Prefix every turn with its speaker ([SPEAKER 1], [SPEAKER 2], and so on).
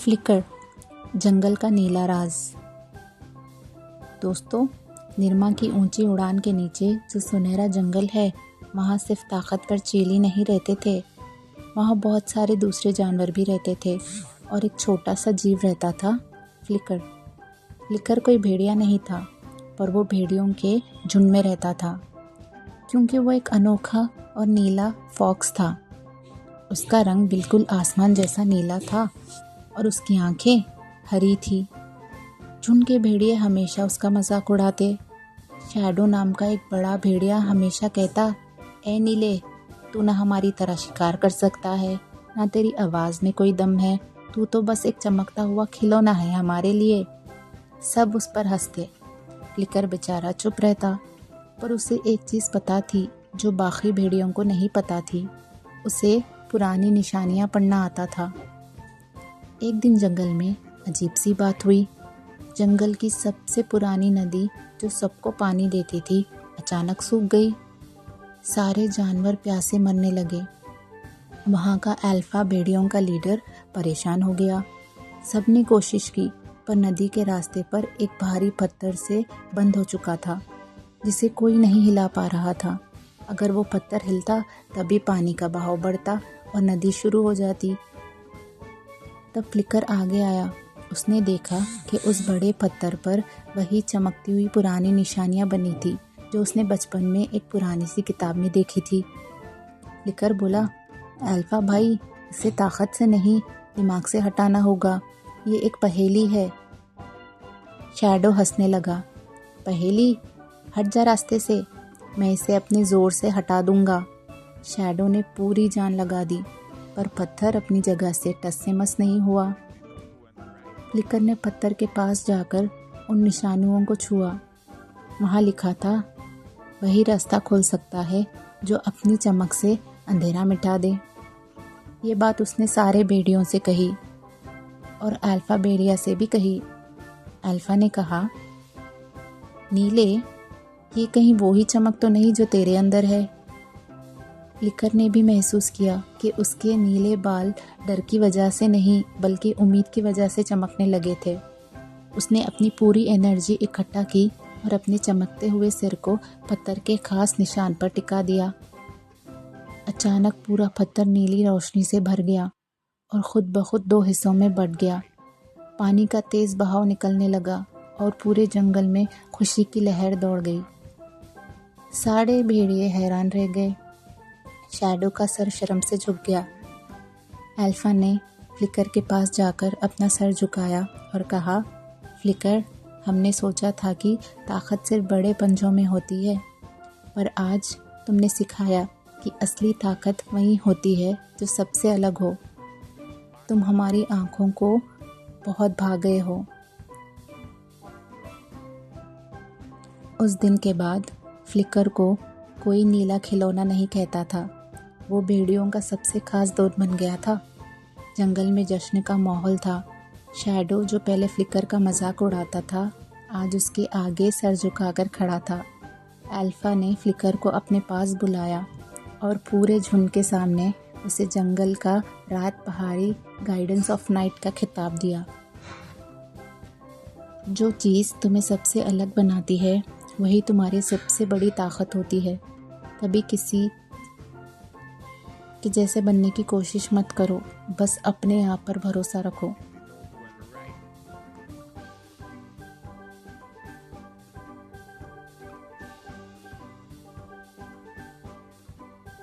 [SPEAKER 1] Flicker, जंगल का नीला राज। दोस्तों, निरमा की ऊंची उड़ान के नीचे जो सुनहरा जंगल है, वहाँ सिर्फ ताकतवर चील नहीं रहते थे। वहाँ बहुत सारे दूसरे जानवर भी रहते थे और एक छोटा सा जीव रहता था, फ्लिकर। फ्लिकर कोई भेड़िया नहीं था, पर वो भेड़ियों के झुंड में रहता था, क्योंकि वो एक अनोखा और नीला फॉक्स था। उसका रंग बिल्कुल आसमान जैसा नीला था और उसकी आंखें हरी थी। झुंड के भेड़िए हमेशा उसका मजाक उड़ाते। शैडो नाम का एक बड़ा भेड़िया हमेशा कहता, ए नीले, तू ना हमारी तरह शिकार कर सकता है, ना तेरी आवाज़ में कोई दम है, तू तो बस एक चमकता हुआ खिलौना है हमारे लिए। सब उस पर हंसते। फ्लिकर बेचारा चुप रहता, पर उसे एक चीज़ पता थी जो बाकी भेड़ियों को नहीं पता थी। उसे पुरानी निशानियाँ पढ़ना आता था। एक दिन जंगल में अजीब सी बात हुई। जंगल की सबसे पुरानी नदी जो सबको पानी देती थी, अचानक सूख गई। सारे जानवर प्यासे मरने लगे। वहाँ का अल्फा भेड़ियों का लीडर परेशान हो गया। सबने कोशिश की, पर नदी के रास्ते पर एक भारी पत्थर से बंद हो चुका था, जिसे कोई नहीं हिला पा रहा था। अगर वो पत्थर हिलता तभी पानी का बहाव बढ़ता और नदी शुरू हो जाती। तब फ्लिकर आगे आया। उसने देखा कि उस बड़े पत्थर पर वही चमकती हुई पुरानी निशानियां बनी थी जो उसने बचपन में एक पुरानी सी किताब में देखी थी। फ्लिकर बोला, अल्फा भाई, इसे ताकत से नहीं, दिमाग से हटाना होगा। ये एक पहेली है। शैडो हंसने लगा। पहेली? हट जा रास्ते से, मैं इसे अपने ज़ोर से हटा दूंगा। शैडो ने पूरी जान लगा दी, पर पत्थर अपनी जगह से टस से मस नहीं हुआ। फ्लिकर ने पत्थर के पास जाकर उन निशानियों को छुआ। वहाँ लिखा था, वही रास्ता खोल सकता है जो अपनी चमक से अंधेरा मिटा दे। ये बात उसने सारे भेड़ियों से कही और अल्फा भेड़िया से भी कही। अल्फा ने कहा, नीले, ये कहीं वो ही चमक तो नहीं जो तेरे अंदर है। फ्लिकर ने भी महसूस किया कि उसके नीले बाल डर की वजह से नहीं, बल्कि उम्मीद की वजह से चमकने लगे थे। उसने अपनी पूरी एनर्जी इकट्ठा की और अपने चमकते हुए सिर को पत्थर के खास निशान पर टिका दिया। अचानक पूरा पत्थर नीली रोशनी से भर गया और खुद ब खुद दो हिस्सों में बंट गया। पानी का तेज बहाव निकलने लगा और पूरे जंगल में खुशी की लहर दौड़ गई। सारे भेड़िए हैरान रह गए। शैडो का सर शर्म से झुक गया। अल्फा ने फ्लिकर के पास जाकर अपना सर झुकाया और कहा, फ्लिकर, हमने सोचा था कि ताकत सिर्फ बड़े पंजों में होती है, पर आज तुमने सिखाया कि असली ताकत वही होती है जो सबसे अलग हो। तुम हमारी आँखों को बहुत भा गए हो। उस दिन के बाद फ्लिकर को कोई नीला खिलौना नहीं कहता था। वो भेड़ियों का सबसे खास दोस्त बन गया था। जंगल में जश्न का माहौल था। शैडो, जो पहले फ्लिकर का मजाक उड़ाता था, आज उसके आगे सर झुकाकर खड़ा था। अल्फा ने फ्लिकर को अपने पास बुलाया और पूरे झुंड के सामने उसे जंगल का रात पहाड़ी गाइडेंस ऑफ नाइट का खिताब दिया। जो चीज़ तुम्हें सबसे अलग बनाती है, वही तुम्हारी सबसे बड़ी ताकत होती है। कभी किसी के जैसे बनने की कोशिश मत करो, बस अपने आप पर भरोसा रखो।